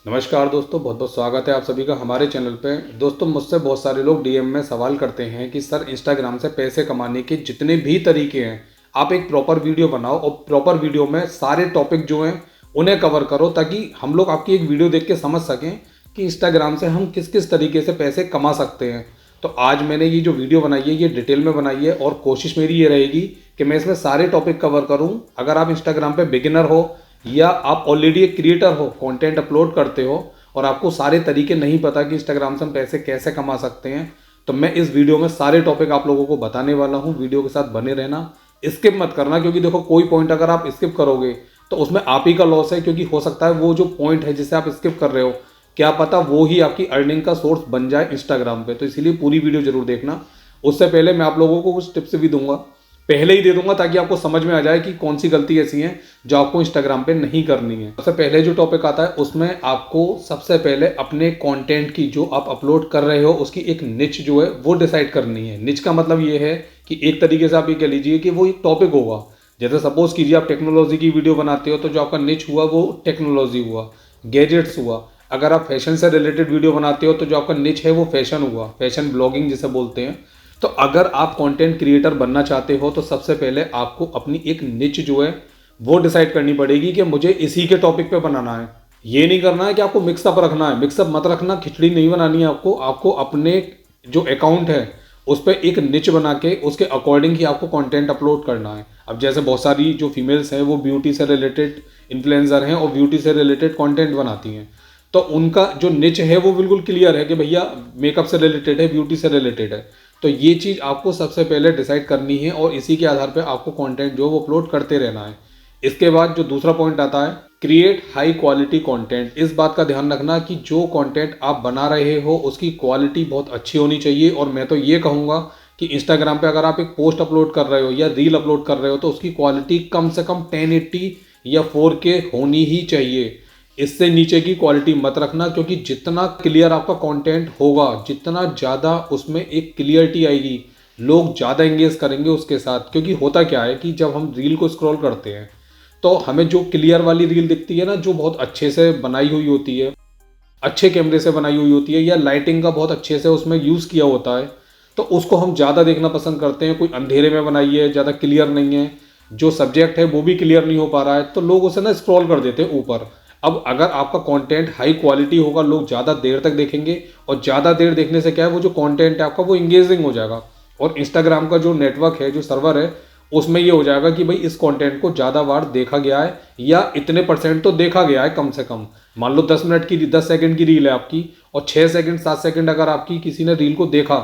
नमस्कार दोस्तों, बहुत बहुत स्वागत है आप सभी का हमारे चैनल पे। दोस्तों, मुझसे बहुत सारे लोग डीएम में सवाल करते हैं कि सर इंस्टाग्राम से पैसे कमाने के जितने भी तरीके हैं आप एक प्रॉपर वीडियो बनाओ और प्रॉपर वीडियो में सारे टॉपिक जो हैं उन्हें कवर करो, ताकि हम लोग आपकी एक वीडियो देख के समझ सकें कि इंस्टाग्राम से हम किस किस तरीके से पैसे कमा सकते हैं। तो आज मैंने ये जो वीडियो बनाई है ये डिटेल में बनाई है और कोशिश मेरी ये रहेगी कि मैं इसमें सारे टॉपिक कवर करूँ। अगर आप इंस्टाग्राम पे बिगिनर हो या आप ऑलरेडी एक क्रिएटर हो, कंटेंट अपलोड करते हो और आपको सारे तरीके नहीं पता कि इंस्टाग्राम से हम पैसे कैसे कमा सकते हैं, तो मैं इस वीडियो में सारे टॉपिक आप लोगों को बताने वाला हूं। वीडियो के साथ बने रहना, स्किप मत करना, क्योंकि देखो कोई पॉइंट अगर आप स्किप करोगे तो उसमें आप ही का लॉस है, क्योंकि हो सकता है वो जो पॉइंट है जिसे आप स्किप कर रहे हो क्या पता वो ही आपकी अर्निंग का सोर्स बन जाए इंस्टाग्राम पे। तो इसीलिए पूरी वीडियो जरूर देखना। उससे पहले मैं आप लोगों को कुछ टिप्स भी दूंगा, पहले ही दे दूंगा ताकि आपको समझ में आ जाए कि कौन सी गलती ऐसी है जो आपको इंस्टाग्राम पे नहीं करनी है। सबसे पहले जो टॉपिक आता है उसमें आपको सबसे पहले अपने कंटेंट की जो आप अपलोड कर रहे हो उसकी एक निच जो है वो डिसाइड करनी है। निच का मतलब ये है कि एक तरीके से आप ये कह लीजिए कि वो एक टॉपिक होगा। जैसे सपोज कीजिए आप टेक्नोलॉजी की वीडियो बनाते हो तो जो आपका निच हुआ वो टेक्नोलॉजी हुआ, गैजेट्स हुआ। अगर आप फैशन से रिलेटेड वीडियो बनाते हो तो जो आपका निच है वो फैशन हुआ, फैशन ब्लॉगिंग जिसे बोलते हैं। तो अगर आप कंटेंट क्रिएटर बनना चाहते हो तो सबसे पहले आपको अपनी एक निच जो है वो डिसाइड करनी पड़ेगी कि मुझे इसी के टॉपिक पे बनाना है। ये नहीं करना है कि आपको मिक्सअप रखना है, मिक्सअप मत रखना, खिचड़ी नहीं बनानी है आपको। आपको अपने जो अकाउंट है उस पर एक निच बना के उसके अकॉर्डिंग ही आपको कंटेंट अपलोड करना है। अब जैसे बहुत सारी जो फीमेल्स हैं वो ब्यूटी से रिलेटेड इन्फ्लुएंसर हैं और ब्यूटी से रिलेटेड कंटेंट बनाती हैं, तो उनका जो निच है वो बिल्कुल क्लियर है कि भैया मेकअप से रिलेटेड है, ब्यूटी से रिलेटेड है। तो ये चीज़ आपको सबसे पहले डिसाइड करनी है और इसी के आधार पे आपको कंटेंट जो वो अपलोड करते रहना है। इसके बाद जो दूसरा पॉइंट आता है, क्रिएट हाई क्वालिटी कंटेंट। इस बात का ध्यान रखना कि जो कंटेंट आप बना रहे हो उसकी क्वालिटी बहुत अच्छी होनी चाहिए। और मैं तो ये कहूँगा कि इंस्टाग्राम पे अगर आप एक पोस्ट अपलोड कर रहे हो या रील अपलोड कर रहे हो तो उसकी क्वालिटी कम से कम 1080 या 4K होनी ही चाहिए। इससे नीचे की क्वालिटी मत रखना, क्योंकि जितना क्लियर आपका कंटेंट होगा जितना ज़्यादा उसमें एक क्लियरिटी आएगी, लोग ज़्यादा एंगेज करेंगे उसके साथ। क्योंकि होता क्या है कि जब हम रील को स्क्रॉल करते हैं तो हमें जो क्लियर वाली रील दिखती है ना, जो बहुत अच्छे से बनाई हुई होती है, अच्छे कैमरे से बनाई हुई होती है या लाइटिंग का बहुत अच्छे से उसमें यूज़ किया होता है, तो उसको हम ज़्यादा देखना पसंद करते हैं। कोई अंधेरे में बनाई है, ज़्यादा क्लियर नहीं है, जो सब्जेक्ट है वो भी क्लियर नहीं हो पा रहा है, तो लोग उसे ना स्क्रॉल कर देते हैं ऊपर। अब अगर आपका कंटेंट हाई क्वालिटी होगा लोग ज़्यादा देर तक देखेंगे, और ज़्यादा देर देखने से क्या है वो जो कंटेंट है आपका वो इंगेजिंग हो जाएगा। और इंस्टाग्राम का जो नेटवर्क है, जो सर्वर है, उसमें ये हो जाएगा कि भाई इस कंटेंट को ज़्यादा बार देखा गया है या इतने परसेंट तो देखा गया है कम से कम। मान लो 10 मिनट की 10 सेकंड की रील है आपकी और 6 सेकंड 7 सेकंड अगर आपकी किसी ने रील को देखा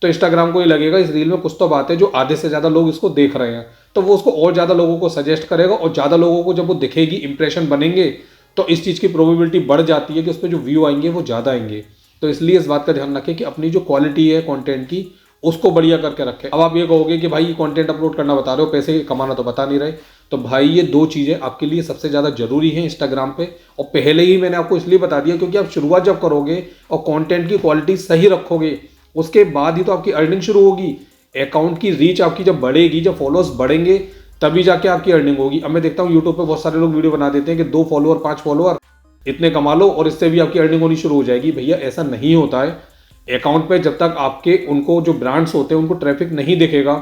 तो इंस्टाग्राम को ये लगेगा इस रील में कुछ तो बात है, जो आधे से ज़्यादा लोग इसको देख रहे हैं, तो वो उसको और ज़्यादा लोगों को सजेस्ट करेगा। और ज़्यादा लोगों को जब वो दिखेगी, इंप्रेशन बनेंगे, तो इस चीज़ की प्रोबेबिलिटी बढ़ जाती है कि उस पर जो व्यू आएंगे वो ज़्यादा आएंगे। तो इसलिए इस बात का ध्यान रखें कि अपनी जो क्वालिटी है कंटेंट की उसको बढ़िया करके रखें। अब आप ये कहोगे कि भाई कंटेंट अपलोड करना बता रहे हो, पैसे कमाना तो बता नहीं रहे। तो भाई ये दो चीज़ें आपके लिए सबसे ज़्यादा जरूरी हैं इंस्टाग्राम पे, और पहले ही मैंने आपको इसलिए बता दिया क्योंकि आप शुरुआत जब करोगे और कंटेंट की क्वालिटी सही रखोगे उसके बाद ही तो आपकी अर्निंग शुरू होगी। अकाउंट की रीच आपकी जब बढ़ेगी, जब फॉलोअर्स बढ़ेंगे, तभी जाके आपकी अर्निंग होगी। अब मैं देखता हूँ यूट्यूब पे बहुत सारे लोग वीडियो बना देते हैं कि 2 फॉलोअर 5 फॉलोअर इतने कमा लो और इससे भी आपकी अर्निंग होनी शुरू हो जाएगी। भैया ऐसा नहीं होता है। अकाउंट पे जब तक आपके उनको जो ब्रांड्स होते हैं उनको ट्रैफिक नहीं दिखेगा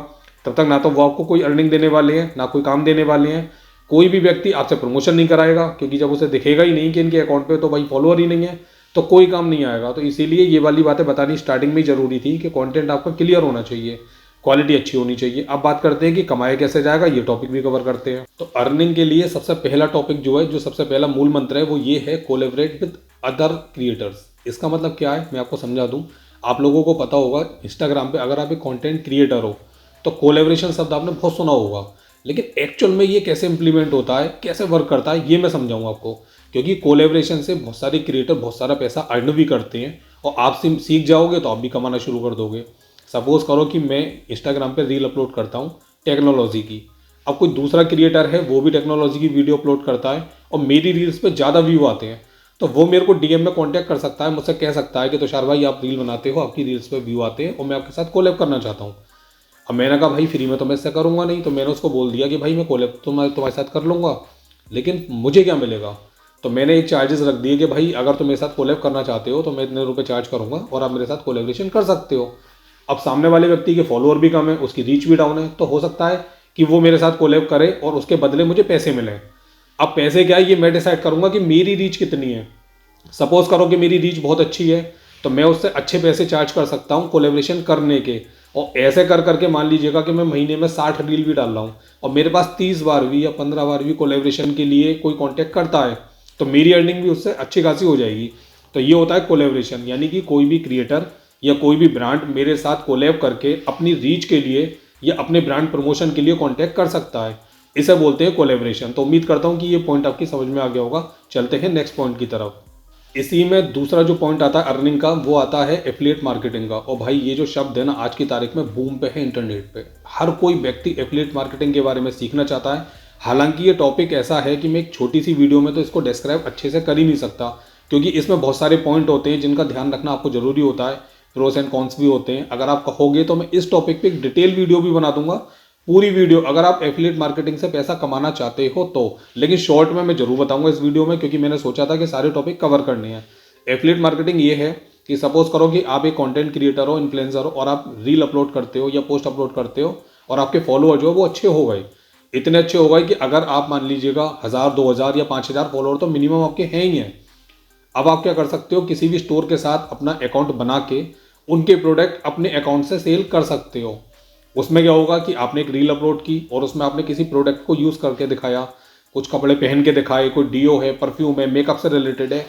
तब तक ना तो वो आपको कोई अर्निंग देने वाले हैं ना कोई काम देने वाले हैं। कोई भी व्यक्ति आपसे प्रमोशन नहीं कराएगा, क्योंकि जब उसे दिखेगा ही नहीं कि इनके अकाउंट पे तो भाई फॉलोअर ही नहीं है, तो कोई काम नहीं आएगा। तो इसीलिए ये वाली बातें बतानी स्टार्टिंग में ही जरूरी थी कि कंटेंट आपका क्लियर होना चाहिए, क्वालिटी अच्छी होनी चाहिए। अब बात करते हैं कि कमाया कैसे जाएगा, ये टॉपिक भी कवर करते हैं। तो अर्निंग के लिए सबसे पहला टॉपिक जो है, जो सबसे पहला मूल मंत्र है, वो ये है कोलैबोरेट विद अदर क्रिएटर्स। इसका मतलब क्या है मैं आपको समझा दूं। आप लोगों को पता होगा इंस्टाग्राम पे अगर आप एक कंटेंट क्रिएटर हो तो कोलैबोरेशन शब्द आपने बहुत सुना होगा, लेकिन एक्चुअल में ये कैसे इंप्लीमेंट होता है, कैसे वर्क करता है, ये मैं समझाऊंगा आपको। क्योंकि कोलैबोरेशन से बहुत सारे क्रिएटर बहुत सारा पैसा अर्न भी करते हैं, और आप सीख जाओगे तो आप भी कमाना शुरू कर दोगे। सपोज करो कि मैं इंस्टाग्राम पे रील अपलोड करता हूँ टेक्नोलॉजी की, अब कोई दूसरा क्रिएटर है वो भी टेक्नोलॉजी की वीडियो अपलोड करता है और मेरी रील्स पे ज़्यादा व्यू आते हैं, तो वो मेरे को डीएम में कांटेक्ट कर सकता है, मुझसे कह सकता है कि तुषार भाई आप रील बनाते हो, आपकी रील्स पे व्यू आते हैं और मैं आपके साथ कोलैब करना चाहता हूँ। अब मैंने कहा भाई फ्री में तो मैं इससे करूँगा नहीं, तो मैंने उसको बोल दिया कि भाई मैं कोलैब तो मैं तुम्हारे साथ कर लूँगा, लेकिन मुझे क्या मिलेगा। तो मैंने एक चार्जेस रख दिए कि भाई अगर तुम मेरे साथ कोलैब करना चाहते हो तो मैं इतने रुपए चार्ज करूंगा और आप मेरे साथ कोलैबोरेशन कर सकते हो। अब सामने वाले व्यक्ति के फॉलोअर भी कम है, उसकी रीच भी डाउन है, तो हो सकता है कि वो मेरे साथ कोलैब करे और उसके बदले मुझे पैसे मिले। अब पैसे क्या है, ये मैं डिसाइड करूंगा कि मेरी रीच कितनी है। सपोज करो कि मेरी रीच बहुत अच्छी है तो मैं उससे अच्छे पैसे चार्ज कर सकता हूँ कोलेब्रेशन करने के। और ऐसे कर करके मान लीजिएगा कि मैं महीने में 60 रील भी डाल रहा हूँ और मेरे पास 30 बार भी या 15 बार भी कोलेब्रेशन के लिए कोई कांटेक्ट करता है, तो मेरी अर्निंग भी उससे अच्छी खासी हो जाएगी। तो ये होता है कोलेब्रेशन, यानी कि कोई भी क्रिएटर या कोई भी ब्रांड मेरे साथ कोलैब करके अपनी रीच के लिए या अपने ब्रांड प्रमोशन के लिए कॉन्टैक्ट कर सकता है। इसे बोलते हैं कोलेब्रेशन। तो उम्मीद करता हूँ कि ये पॉइंट आपकी समझ में आ गया होगा। चलते हैं नेक्स्ट पॉइंट की तरफ। इसी में दूसरा जो पॉइंट आता है अर्निंग का, वो आता है एफिलिएट मार्केटिंग का। और भाई ये जो शब्द है ना, आज की तारीख में बूम पे है इंटरनेट पे। हर कोई व्यक्ति एफिलिएट मार्केटिंग के बारे में सीखना चाहता है। हालांकि ये टॉपिक ऐसा है कि मैं एक छोटी सी वीडियो में तो इसको डिस्क्राइब अच्छे से कर ही नहीं सकता, क्योंकि इसमें बहुत सारे पॉइंट होते हैं जिनका ध्यान रखना आपको जरूरी होता है। प्रोस एंड कॉन्स भी होते हैं। अगर आप कहोगे तो मैं इस टॉपिक पे एक डिटेल वीडियो भी बना दूंगा, पूरी वीडियो, अगर आप एफिलिएट मार्केटिंग से पैसा कमाना चाहते हो तो। लेकिन शॉर्ट में मैं जरूर बताऊंगा इस वीडियो में, क्योंकि मैंने सोचा था कि सारे टॉपिक कवर करने हैं। एफिलिएट मार्केटिंग ये है कि सपोज करो कि आप एक कंटेंट क्रिएटर हो, इन्फ्लुएंसर हो, और आप रील अपलोड करते हो या पोस्ट अपलोड करते हो और आपके फॉलोअर जो है वो अच्छे हो गए। इतने अच्छे हो गए कि अगर आप मान लीजिएगा 1000, 2000 या 5000 फॉलोअर तो मिनिमम आपके हैं ही हैं। अब आप क्या कर सकते हो, किसी भी स्टोर के साथ अपना अकाउंट बना के उनके प्रोडक्ट अपने अकाउंट से सेल कर सकते हो। उसमें क्या होगा कि आपने एक रील अपलोड की और उसमें आपने किसी प्रोडक्ट को यूज़ करके दिखाया, कुछ कपड़े पहन के दिखाए, कोई डीओ है, परफ्यूम है, मेकअप से रिलेटेड है,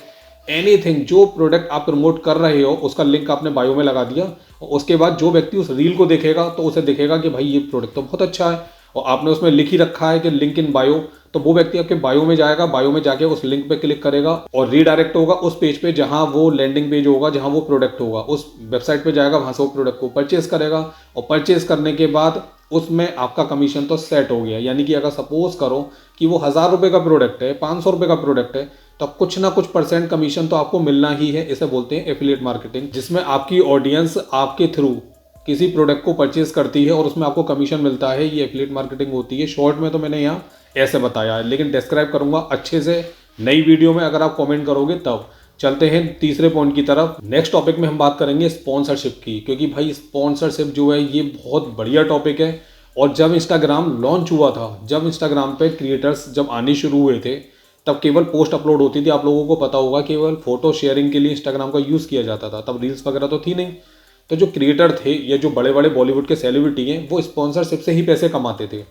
एनीथिंग जो प्रोडक्ट आप प्रमोट कर रहे हो उसका लिंक आपने बायो में लगा दिया। और उसके बाद जो व्यक्ति उस रील को देखेगा तो उसे दिखेगा कि भाई ये प्रोडक्ट तो बहुत अच्छा है, और आपने उसमें लिख ही रखा है कि लिंक इन बायो। तो वो व्यक्ति आपके बायो में जाएगा, बायो में जाके उस लिंक पे क्लिक करेगा और रीडायरेक्ट होगा उस पेज पे जहां वो लैंडिंग पेज होगा, जहां वो प्रोडक्ट होगा, उस वेबसाइट पे जाएगा, वहां से वो प्रोडक्ट को परचेज करेगा। और परचेज करने के बाद उसमें आपका कमीशन तो सेट हो गया। यानी कि अगर सपोज करो कि वो 1000 रुपये का प्रोडक्ट है, 500 रुपये का प्रोडक्ट है, तो कुछ ना कुछ परसेंट कमीशन तो आपको मिलना ही है। इसे बोलते हैं एफिलिएट मार्केटिंग, जिसमें आपकी ऑडियंस आपके थ्रू किसी प्रोडक्ट को परचेज करती है और उसमें आपको कमीशन मिलता है। ये एफिलिएट मार्केटिंग होती है। शॉर्ट में तो मैंने यहाँ ऐसे बताया है, लेकिन डिस्क्राइब करूंगा अच्छे से नई वीडियो में, अगर आप कमेंट करोगे तब। चलते हैं तीसरे पॉइंट की तरफ। नेक्स्ट टॉपिक में हम बात करेंगे स्पॉन्सरशिप की, क्योंकि भाई स्पॉन्सरशिप जो है ये बहुत बढ़िया टॉपिक है। और जब इंस्टाग्राम लॉन्च हुआ था, जब इंस्टाग्राम पे क्रिएटर्स जब आने शुरू हुए थे, तब केवल पोस्ट अपलोड होती थी। आप लोगों को पता होगा केवल फोटो शेयरिंग के लिए इंस्टाग्राम का यूज़ किया जाता था, तब रील्स वगैरह तो थी नहीं। तो जो क्रिएटर थे या जो बड़े बड़े बॉलीवुड के सेलिब्रिटी हैं, वो स्पॉन्सरशिप से ही पैसे कमाते थे।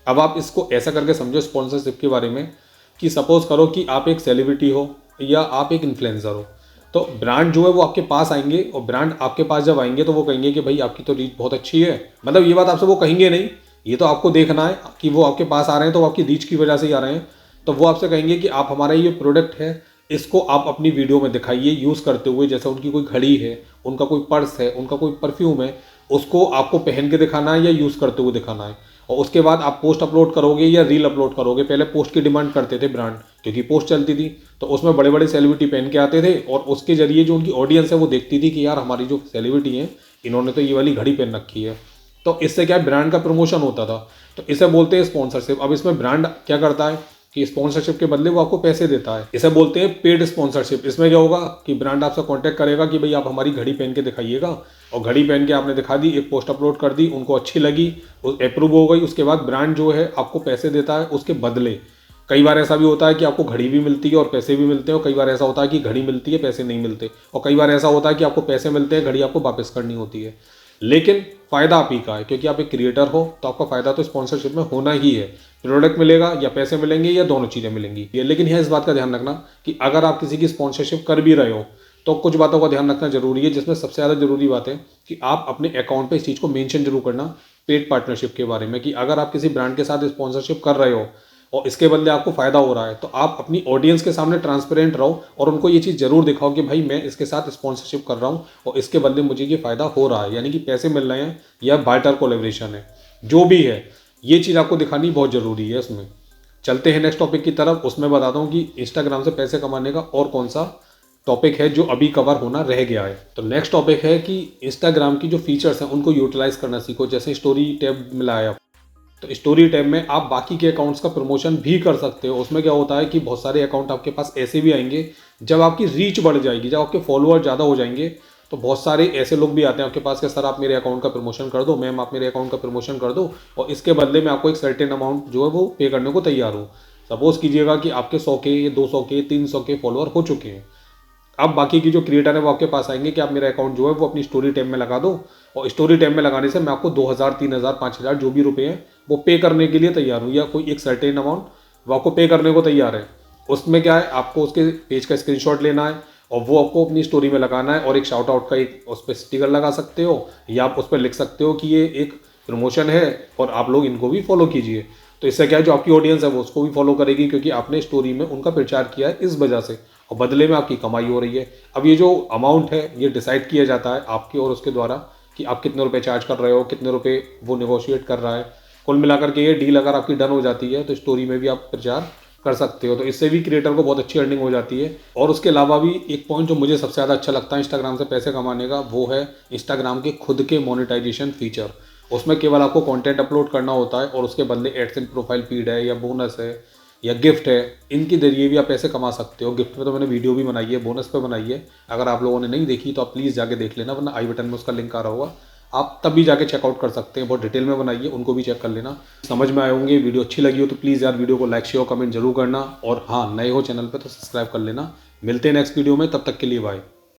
अब आप इसको ऐसा करके समझो स्पॉन्सरशिप के बारे में कि सपोज करो कि आप एक सेलिब्रिटी हो या आप एक इन्फ्लुएंसर हो, तो ब्रांड जो है वो आपके पास आएंगे, और ब्रांड आपके पास जब आएंगे तो वो कहेंगे कि भाई आपकी तो रीच बहुत अच्छी है। मतलब ये बात आपसे वो कहेंगे नहीं, ये तो आपको देखना है कि वो आपके पास आ रहे हैं तो आपकी रीच की वजह से ही आ रहे हैं। तो वो आपसे कहेंगे कि आप हमारा ये प्रोडक्ट है, इसको आप अपनी वीडियो में दिखाइए यूज़ करते हुए। जैसे उनकी कोई घड़ी है, उनका कोई पर्स है, उनका कोई परफ्यूम है, उसको आपको पहन के दिखाना है या यूज़ करते हुए दिखाना है। और उसके बाद आप पोस्ट अपलोड करोगे या रील अपलोड करोगे। पहले पोस्ट की डिमांड करते थे ब्रांड, क्योंकि पोस्ट चलती थी, तो उसमें बड़े बड़े सेलिब्रिटी पहन के आते थे और उसके जरिए जो उनकी ऑडियंस है वो देखती थी कि यार हमारी जो सेलिब्रिटी है इन्होंने तो ये वाली घड़ी पहन रखी है। तो इससे क्या ब्रांड का प्रमोशन होता था। तो इसे बोलते हैं स्पॉन्सरशिप। अब इसमें ब्रांड क्या करता है कि स्पॉन्सरशिप के बदले वो आपको पैसे देता है। इसे बोलते हैं पेड स्पॉन्सरशिप। इसमें क्या होगा कि ब्रांड आपसे कांटेक्ट करेगा कि भाई आप हमारी घड़ी पहन के दिखाइएगा, और घड़ी पहन के आपने दिखा दी, एक पोस्ट अपलोड कर दी, उनको अच्छी लगी, अप्रूव हो गई, उसके बाद ब्रांड जो है आपको पैसे देता है उसके बदले। कई बार ऐसा भी होता है कि आपको घड़ी भी मिलती है और पैसे भी मिलते हैं, और कई बार ऐसा होता है कि घड़ी मिलती है पैसे नहीं मिलते, और कई बार ऐसा होता है कि आपको पैसे मिलते हैं, घड़ी आपको वापस करनी होती है। लेकिन फ़ायदा आप ही का है, क्योंकि आप एक क्रिएटर हो तो आपका फ़ायदा तो स्पॉन्सरशिप में होना ही है। प्रोडक्ट मिलेगा या पैसे मिलेंगे या दोनों चीज़ें मिलेंगी। लेकिन यह इस बात का ध्यान रखना कि अगर आप किसी की स्पॉन्सरशिप कर भी रहे हो तो कुछ बातों का ध्यान रखना जरूरी है, जिसमें सबसे ज़्यादा जरूरी बात है कि आप अपने अकाउंट पे इस चीज़ को मेंशन जरूर करना, पेड पार्टनरशिप के बारे में, कि अगर आप किसी ब्रांड के साथ स्पॉन्सरशिप कर रहे हो और इसके बदले आपको फ़ायदा हो रहा है, तो आप अपनी ऑडियंस के सामने ट्रांसपेरेंट रहो और उनको ये चीज़ जरूर दिखाओ कि भाई मैं इसके साथ स्पॉन्सरशिप कर रहा हूँ और इसके बदले मुझे ये फ़ायदा हो रहा है, यानी कि पैसे मिल रहे हैं या बार्टर कोलैबोरेशन है, जो भी है ये चीज़ आपको दिखानी बहुत ज़रूरी है इसमें। चलते हैं नेक्स्ट टॉपिक की तरफ। उसमें बताता हूँ कि इंस्टाग्राम से पैसे कमाने का और कौन सा टॉपिक है जो अभी कवर होना रह गया है। तो नेक्स्ट टॉपिक है कि इंस्टाग्राम की जो फीचर्स हैं उनको यूटिलाइज करना सीखो। जैसे स्टोरी टैब मिला है, तो स्टोरी टैब में आप बाकी के अकाउंट्स का प्रमोशन भी कर सकते हो। उसमें क्या होता है कि बहुत सारे अकाउंट आपके पास ऐसे भी आएंगे, जब आपकी रीच बढ़ जाएगी, जब आपके फॉलोअर ज़्यादा हो जाएंगे, तो बहुत सारे ऐसे लोग भी आते हैं आपके पास कि सर आप मेरे अकाउंट का प्रमोशन कर दो, मैम आप मेरे अकाउंट का प्रमोशन कर दो, और इसके बदले में आपको एक सर्टेन अमाउंट जो है वो पे करने को तैयार हो। सपोज कीजिएगा कि आपके 100 के, 200 के, 300 के फॉलोअर हो चुके हैं। अब बाकी की जो क्रिएटर है वो आपके पास आएंगे कि आप मेरा अकाउंट जो है वो अपनी स्टोरी टैब में लगा दो, और स्टोरी टैब में लगाने से मैं आपको 2000, 3000, 5000 जो भी रुपए हैं वो पे करने के लिए तैयार हूँ, या कोई एक सर्टेन अमाउंट वो आपको पे करने को तैयार है। उसमें क्या है, आपको उसके पेज का स्क्रीनशॉट लेना है और वो आपको अपनी स्टोरी में लगाना है, और एक शाउट आउट का एक उस पर स्टिकर लगा सकते हो, या आप उस पर लिख सकते हो कि ये एक प्रमोशन है और आप लोग इनको भी फॉलो कीजिए। तो इससे क्या है, जो आपकी ऑडियंस है वो उसको भी फॉलो करेगी, क्योंकि आपने स्टोरी में उनका प्रचार किया है इस वजह से, और बदले में आपकी कमाई हो रही है। अब ये जो अमाउंट है ये डिसाइड किया जाता है आपके और उसके द्वारा कि आप कितने रुपए चार्ज कर रहे हो, कितने रुपए वो नेगोशिएट कर रहा है। कुल मिलाकर के ये डील अगर आपकी डन हो जाती है तो स्टोरी में भी आप प्रचार कर सकते हो। तो इससे भी क्रिएटर को बहुत अच्छी अर्निंग हो जाती है। और उसके अलावा भी एक पॉइंट जो मुझे सबसे ज़्यादा अच्छा लगता है इंस्टाग्राम से पैसे कमाने का, वो है इंस्टाग्राम के खुद के मोनेटाइजेशन फीचर। उसमें केवल आपको कंटेंट अपलोड करना होता है और उसके बदले एड्स इन प्रोफाइल फीड है, या बोनस है, या गिफ्ट है, इनके जरिए भी आप पैसे कमा सकते हो। गिफ्ट में तो मैंने वीडियो भी बनाई है, बोनस पे बनाई है, अगर आप लोगों ने नहीं देखी तो आप प्लीज़ जाके देख लेना, वरना आई बटन में उसका लिंक आ रहा होगा, आप तब भी जाके चेकआउट कर सकते हैं। बहुत डिटेल में बनाई है, उनको भी चेक कर लेना। समझ में आए होंगे, वीडियो अच्छी लगी हो तो प्लीज़ यार वीडियो को लाइक शेयर कमेंट जरूर करना, और हाँ नए हो चैनल पर तो सब्सक्राइब कर लेना। मिलते हैं नेक्स्ट वीडियो में, तब तक के लिए बाय।